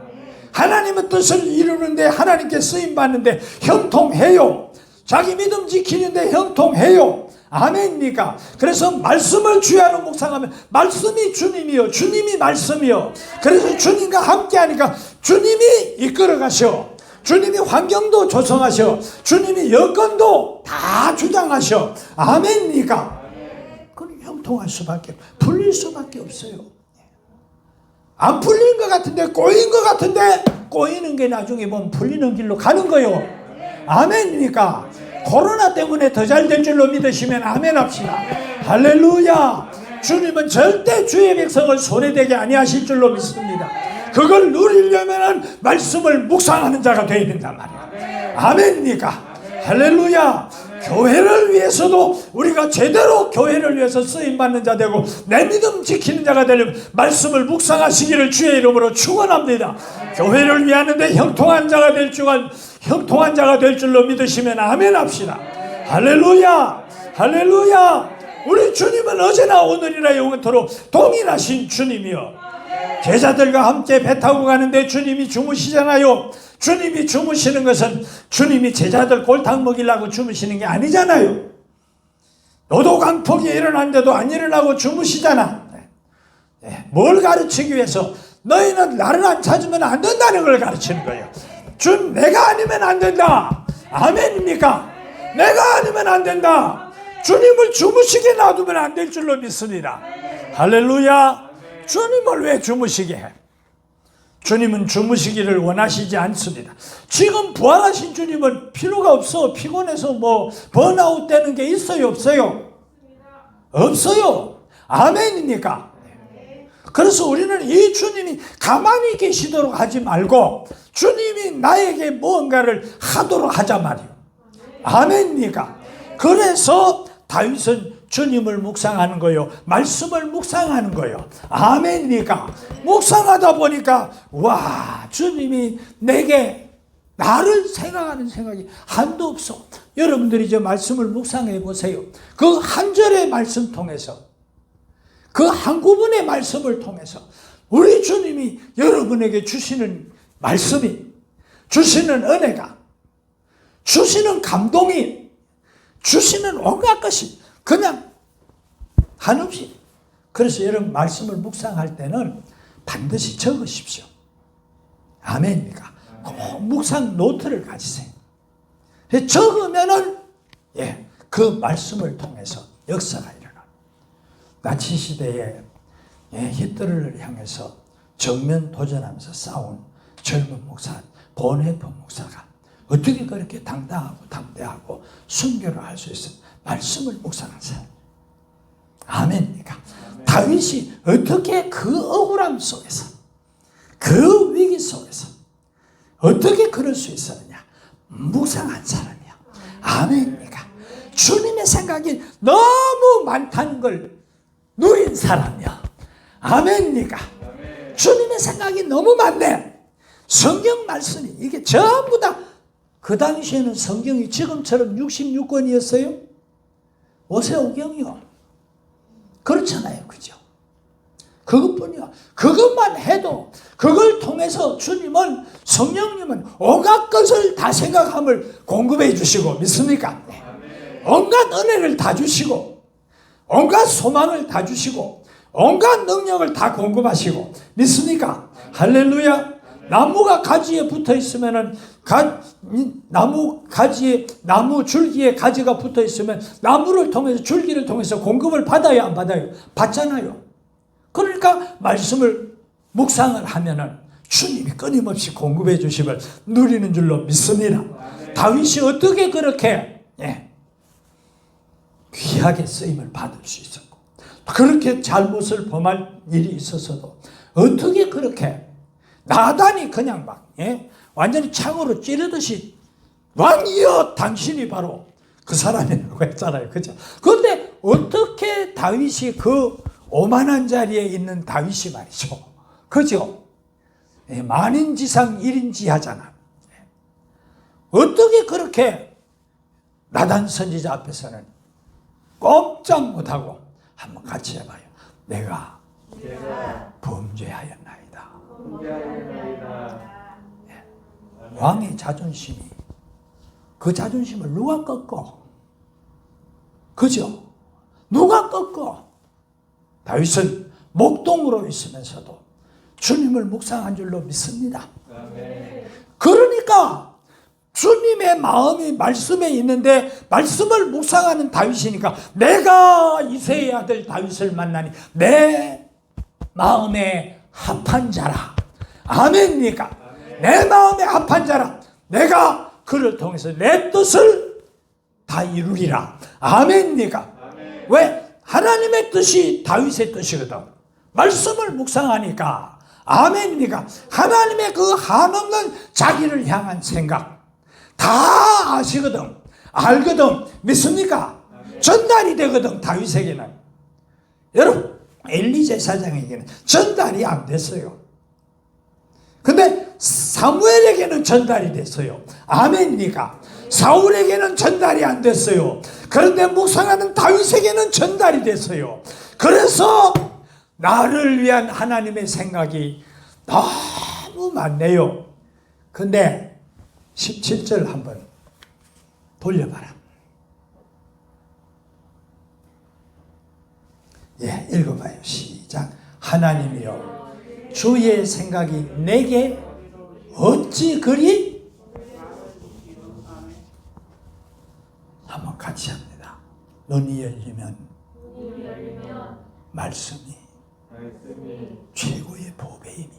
Speaker 1: 하나님의 뜻을 이루는데 하나님께 쓰임받는데 형통해요. 자기 믿음 지키는데 형통해요. 아멘입니까? 그래서 말씀을 주야로 묵상하면 말씀이 주님이요, 주님이 말씀이요. 그래서 주님과 함께하니까 주님이 이끌어가셔. 주님이 환경도 조성하셔. 주님이 여건도 다 주장하셔. 아멘입니까? 그럼 형통할 수밖에, 풀릴 수밖에 없어요. 안 풀린 것 같은데, 꼬인 것 같은데, 꼬이는 게 나중에 보면 풀리는 길로 가는 거요. 아멘입니까? 코로나 때문에 더 잘 될 줄로 믿으시면 아멘 합시다. 할렐루야. 주님은 절대 주의 백성을 손해되게 아니하실 줄로 믿습니다. 그걸 누리려면 말씀을 묵상하는 자가 되어야 된단 말이야. 아멘입니까? 할렐루야. 교회를 위해서도 우리가 제대로 교회를 위해서 쓰임받는 자 되고 내 믿음 지키는 자가 되려면 말씀을 묵상하시기를 주의 이름으로 축원합니다. 교회를 위하는데 형통한 자가 될 줄로 믿으시면 아멘 합시다. 할렐루야. 할렐루야. 우리 주님은 어제나 오늘이나 영원토록 동일하신 주님이요. 제자들과 함께 배 타고 가는데 주님이 주무시잖아요. 주님이 주무시는 것은 주님이 제자들 골탕 먹이려고 주무시는 게 아니잖아요. 노도 강폭이 일어났는데도 안 일어나고 주무시잖아. 뭘 가르치기 위해서? 너희는 나를 안 찾으면 안 된다는 걸 가르치는 거예요. 내가 아니면 안 된다. 아멘입니까? 내가 아니면 안 된다. 주님을 주무시게 놔두면 안 될 줄로 믿습니다. 할렐루야. 주님을 왜 주무시게 해? 주님은 주무시기를 원하시지 않습니다. 지금 부활하신 주님은 필요가 없어. 피곤해서 뭐 번아웃 되는 게 있어요? 없어요? 없어요. 아멘입니까? 그래서 우리는 이 주님이 가만히 계시도록 하지 말고 주님이 나에게 무언가를 하도록 하자 말이에요. 아멘입니까? 그래서 다윗은 주님을 묵상하는 거요. 말씀을 묵상하는 거요. 아멘입니까? 묵상하다 보니까 와, 주님이 내게 나를 생각하는 생각이 한도 없어. 여러분들이 저 말씀을 묵상해 보세요. 그 한 절의 말씀 통해서, 그 한 구문의 말씀을 통해서 우리 주님이 여러분에게 주시는 말씀이, 주시는 은혜가, 주시는 감동이, 주시는 온갖 것이 그냥 한없이. 그래서 여러분 말씀을 묵상할 때는 반드시 적으십시오. 아멘입니까? 꼭 묵상 노트를 가지세요. 적으면은 그 말씀을 통해서 역사가 일어나. 나치 시대에 히틀러를 향해서 정면 도전하면서 싸운 젊은 목사 본헤퍼 목사가 어떻게 그렇게 당당하고 담대하고 순교를 할 수 있어요? 말씀을 묵상한 사람. 아멘입니까? 다윗이 어떻게 그 억울함 속에서, 그 위기 속에서 어떻게 그럴 수 있었느냐? 묵상한 사람이야. 아멘입니까? 주님의 생각이 너무 많다는 걸 누린 사람이야. 아멘입니까? 주님의 생각이 너무 많네. 성경 말씀이 이게 전부 다, 그 당시에는 성경이 지금처럼 66권이었어요? 오세오경이요. 그렇잖아요. 그죠? 그것뿐이야. 그것만 해도, 그걸 통해서 주님은, 성령님은 온갖 것을 다 생각함을 공급해 주시고, 믿습니까? 온갖 은혜를 다 주시고, 온갖 소망을 다 주시고, 온갖 능력을 다 공급하시고, 믿습니까? 할렐루야. 나무가 가지에 붙어 있으면은, 나무 가지에, 나무 줄기에 가지가 붙어 있으면 나무를 통해서, 줄기를 통해서 공급을 받아요, 안 받아요? 받잖아요. 그러니까 말씀을 묵상을 하면은 주님이 끊임없이 공급해 주심을 누리는 줄로 믿습니다. 다윗이 어떻게 그렇게 귀하게 쓰임을 받을 수 있었고, 그렇게 잘못을 범할 일이 있어서도 어떻게 그렇게 나단이 그냥 막 완전히 창으로 찌르듯이 왕이여 당신이 바로 그 사람이라고 했잖아요. 그죠? 그런데 어떻게 다윗이 그 오만한 자리에 있는 다윗이 말이죠. 그죠? 만인지상 일인지하잖아. 어떻게 그렇게 나단 선지자 앞에서는 꼼짝 못하고 한번 같이 해봐요. 내가 범죄하였나이다. 왕의 자존심이, 그 자존심을 누가 꺾어? 그죠? 누가 꺾어? 다윗은 목동으로 있으면서도 주님을 묵상한 줄로 믿습니다. 그러니까 주님의 마음이 말씀에 있는데, 말씀을 묵상하는 다윗이니까, 내가 이새의 아들 다윗을 만나니 내 마음에 합한 자라. 아멘입니까? 내 마음에 합한 자라. 내가 그를 통해서 내 뜻을 다 이루리라. 아멘입니까? 왜? 하나님의 뜻이 다윗의 뜻이거든. 말씀을 묵상하니까. 아멘입니까? 하나님의 그 한없는 자기를 향한 생각 다 아시거든. 알거든. 믿습니까? 전달이 되거든. 다윗에게는. 여러분, 엘리 제사장에게는 전달이 안 됐어요. 근데 사무엘에게는 전달이 됐어요. 아멘입니까? 사울에게는 전달이 안 됐어요. 그런데 묵상하는 다윗에게는 전달이 됐어요. 그래서 나를 위한 하나님의 생각이 너무 많네요. 근데 17절 한번 돌려봐라. 읽어봐요. 시작. 하나님이여, 주의 생각이 내게 어찌 그리? 한번 같이 합니다. 눈이 열리면 말씀이 최고의 보배임이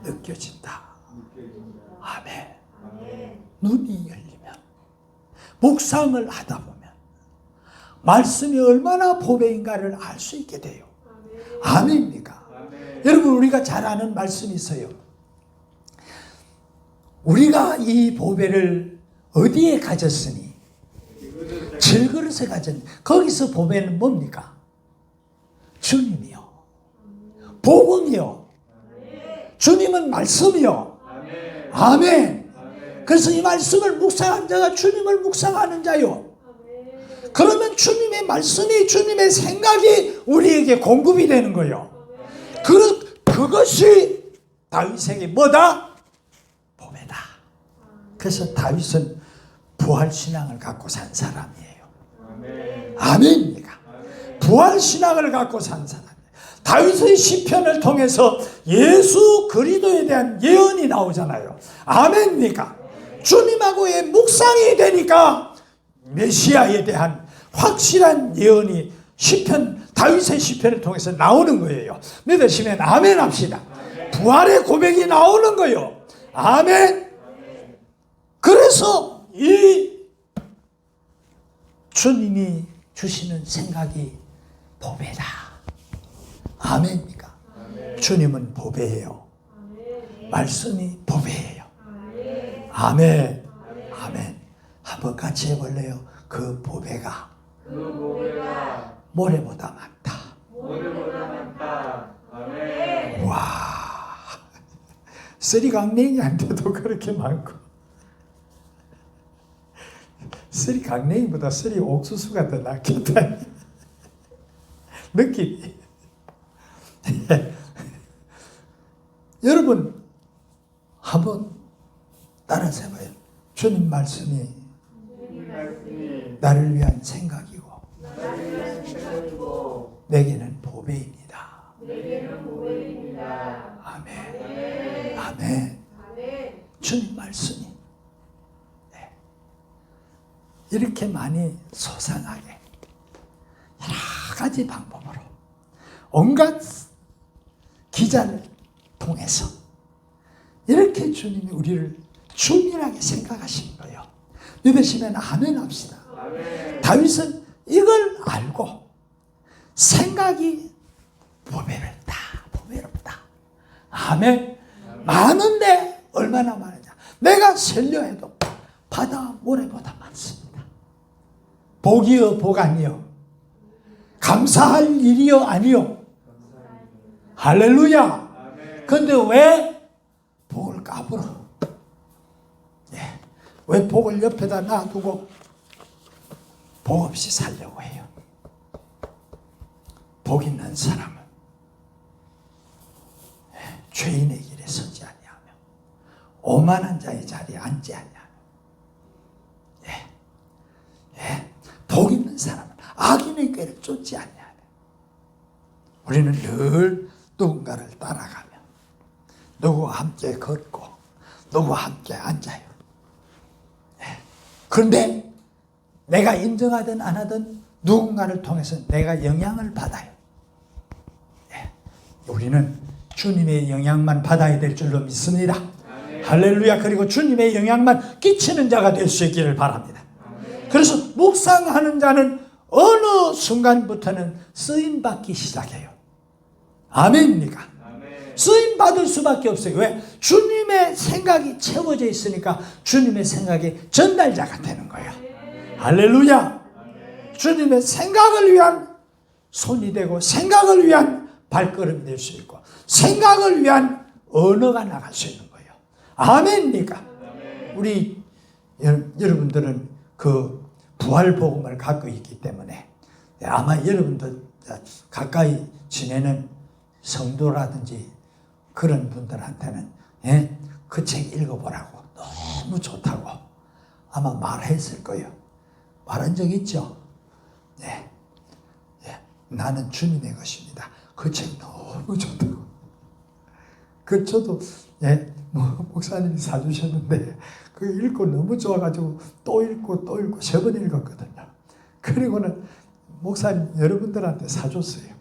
Speaker 1: 느껴진다. 아멘. 눈이 열리면, 묵상을 하다 보면 말씀이 얼마나 보배인가를 알 수 있게 돼요. 아멘입니까? 여러분, 우리가 잘 아는 말씀이 있어요. 우리가 이 보배를 어디에 가졌으니? 질그릇에 가졌니? 거기서 보배는 뭡니까? 주님이요. 복음이요. 주님은 말씀이요. 아멘. 그래서 이 말씀을 묵상한 자가 주님을 묵상하는 자요. 그러면 주님의 말씀이, 주님의 생각이 우리에게 공급이 되는 거예요. 그것이 다윗에게 뭐다? 보배다. 그래서 다윗은 부활신앙을 갖고 산 사람이에요. 아멘입니까? 부활신앙을 갖고 산 사람이에요. 다윗의 시편을 통해서 예수 그리스도에 대한 예언이 나오잖아요. 아멘입니까? 주님하고의 묵상이 되니까 메시아에 대한 확실한 예언이 다윗의 시편을 통해서 나오는 거예요. 믿으시면 아멘 합시다. 부활의 고백이 나오는 거예요. 아멘. 그래서 이 주님이 주시는 생각이 보배다. 아멘입니까? 주님은 보배예요. 말씀이 보배예요. 아멘. 아멘. 한번 같이 해볼래요? 그 보배가 모래보다 많다. 아멘. 와, 쓰리강냉이한테도 그렇게 많고, 쓰리강냉이보다 쓰리옥수수가 더 낫겠다. 느낌이. 여러분 한번 따라서 해봐요. 주님 말씀이 나를 위한 생각이고 내게는 보배입니다. 아멘. 아멘. 주님 말씀이 이렇게 많이 소상하게 여러 가지 방법으로 온갖 기자를 통해서 이렇게 주님이 우리를 중요하게 생각하신 거예요. 믿으시면 아멘 합시다. 아멘. 다윗은 이걸 알고 생각이 보배롭다. 아멘. 많은데 얼마나 많으냐. 내가 셀려 해도 바다 모래보다 많습니다. 복이요 복 아니요. 감사할 일이요 아니요. 할렐루야. 근데 왜 복을 까불어? 왜 복을 옆에다 놔두고 복 없이 살려고 해요? 복 있는 사람은 죄인의 길에 서지 아니하며 오만한 자의 자리에 앉지 아니하며 복 있는 사람은 악인의 꾀를 쫓지 아니하며 우리는 늘 누군가를 따라가며 누구와 함께 걷고 누구와 함께 앉아요. 그런데 내가 인정하든 안 하든 누군가를 통해서 내가 영향을 받아요. 우리는 주님의 영향만 받아야 될 줄로 믿습니다. 아멘. 할렐루야. 그리고 주님의 영향만 끼치는 자가 될 수 있기를 바랍니다. 아멘. 그래서 묵상하는 자는 어느 순간부터는 쓰임받기 시작해요. 아멘입니까? 아멘. 쓰임받을 수밖에 없어요. 왜? 주님의 생각이 채워져 있으니까 주님의 생각의 전달자가 되는 거예요. 아멘. 할렐루야. 아멘. 주님의 생각을 위한 손이 되고 생각을 위한 발걸음이 될 수 있고 생각을 위한 언어가 나갈 수 있는 거예요. 아멘입니까? 아멘. 우리 여러분들은 그 부활복음을 갖고 있기 때문에 아마 여러분들 가까이 지내는 성도라든지 그런 분들한테는 그 책 읽어보라고 너무 좋다고 아마 말했을 거예요. 말한 적 있죠? 나는 주님의 것입니다. 그 책 너무 좋다고. 저도 목사님이 사주셨는데 그 읽고 너무 좋아가지고 또 읽고 3번 읽었거든요. 그리고는 목사님 여러분들한테 사줬어요.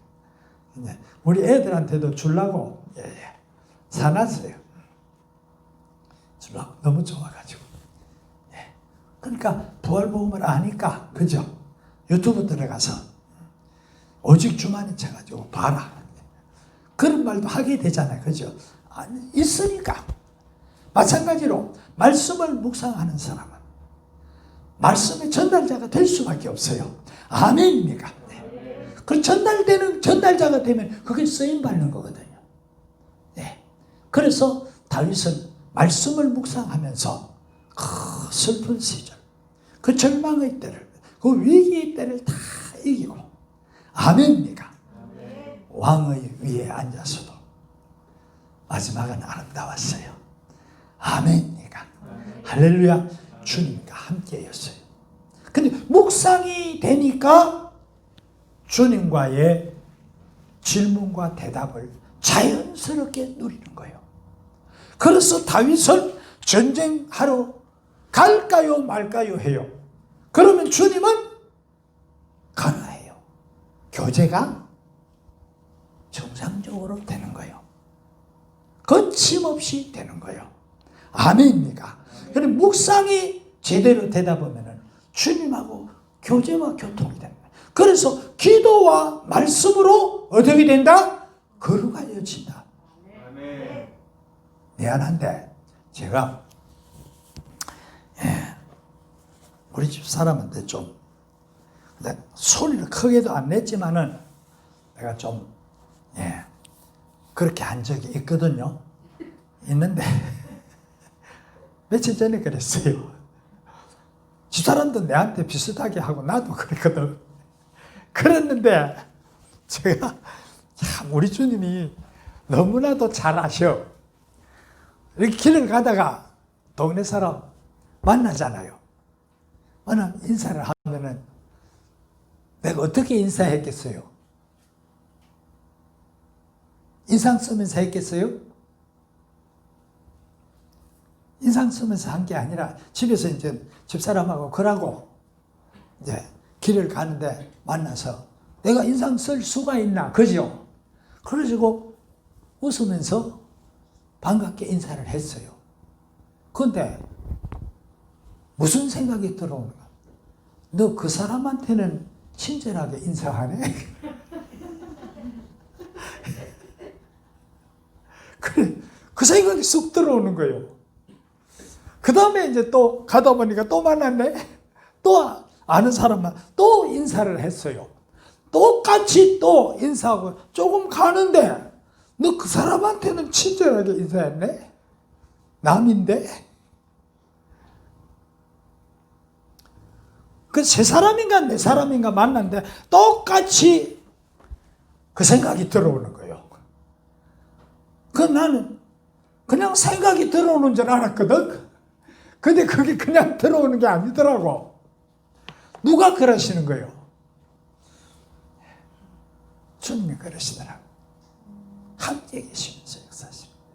Speaker 1: 우리 애들한테도 주려고 사놨어요. 주려고 너무 좋아가지고. 그러니까 부활복음을 아니까 그죠? 유튜브 들어가서 오직 주만이 쳐가지고 봐라. 그런 말도 하게 되잖아요. 그죠? 아니, 있으니까. 마찬가지로 말씀을 묵상하는 사람은 말씀의 전달자가 될 수밖에 없어요. 아멘입니까? 그 전달자가 되면 그게 쓰임받는 거거든요. 그래서 다윗은 말씀을 묵상하면서 그 슬픈 시절, 그 절망의 때를, 그 위기의 때를 다 이기고 아멘입니까? 아멘. 왕의 위에 앉아서도 마지막은 아름다웠어요. 아멘이가. 할렐루야. 주님과 함께였어요. 근데 묵상이 되니까 주님과의 질문과 대답을 자연스럽게 누리는 거예요. 그래서 다윗은 전쟁하러 갈까요 말까요 해요. 그러면 주님은 가라 해요. 교제가 정상적으로 되는 거예요. 거침없이 되는 거예요. 아멘입니까? 그런데 묵상이 제대로 되다 보면은 주님하고 교제와 교통이 됩니다. 그래서 기도와 말씀으로 어떻게 된다? 거룩하여진다. 미안한데 제가 우리 집 사람한테 좀 소리를 크게도 안 냈지만은 내가 좀 그렇게 한 적이 있거든요. 있는데 며칠 전에 그랬어요. 집사람도 내한테 비슷하게 하고 나도 그랬거든. 그랬는데 제가 참 우리 주님이 너무나도 잘 아셔. 이렇게 길을 가다가 동네 사람 만나잖아요. 만나 인사를 하면은 내가 어떻게 인사했겠어요? 인상 쓰면서 했겠어요? 인상 쓰면서 한 게 아니라 집에서 이제 집사람하고 그러고 이제 길을 가는데 만나서 내가 인상 쓸 수가 있나? 그죠? 그래가지고 웃으면서 반갑게 인사를 했어요. 그런데 무슨 생각이 들어오는가? 너 그 사람한테는 친절하게 인사하네? 그래, 그 생각이 쑥 들어오는 거예요. 그 다음에 이제 또 가다 보니까 또 만났네? 또 아는 사람만 또 인사를 했어요. 똑같이 또 인사하고 조금 가는데 너 그 사람한테는 친절하게 인사했네? 남인데? 그 세 사람인가 네 사람인가 만났는데 똑같이 그 생각이 들어오는 거예요. 그 나는 그냥 생각이 들어오는 줄 알았거든. 근데 그게 그냥 들어오는 게 아니더라고. 누가 그러시는 거예요? 주님이 그러시더라고. 함께 계시면서 역사하시는 거예요.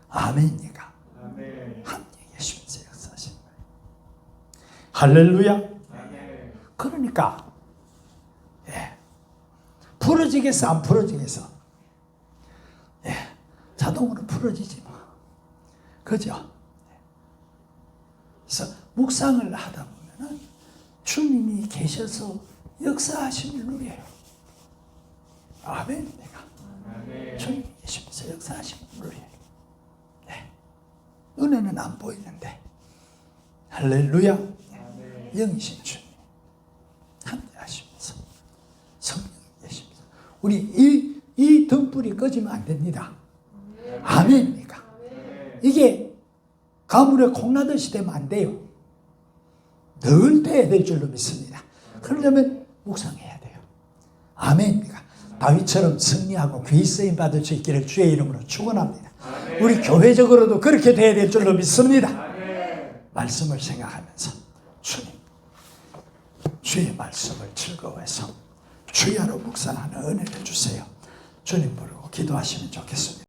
Speaker 1: 아멘이가. 함께 계시면서 역사하시는 거예요. 할렐루야. 그러니까 풀어지겠어 안 풀어지겠어? 자동으로 풀어지지 뭐. 그죠? 그래서 묵상을 하다 보면은 주님이 계셔서 역사하심을 누려요. 아멘. 내가 주님이 계시면서 역사하심을 누려요. 눈에는 안 보이는데 할렐루야. 영이신 주님 함께 하시면서 성령이 계시면서 우리 이 등불이 꺼지면 안 됩니다. 아멘입니까? 이게 가물에 콩나듯이 되면 안 돼요. 늘 돼야 될 줄로 믿습니다. 그러려면 묵상해야 돼요. 아멘입니까? 다윗처럼 승리하고 귀히 쓰임 받을 수 있기를 주의 이름으로 축원합니다. 우리 교회적으로도 그렇게 돼야 될 줄로 믿습니다. 말씀을 생각하면서 주님, 주의 말씀을 즐거워해서 주야로 묵상하는 은혜를 주세요. 주님 부르고 기도하시면 좋겠습니다.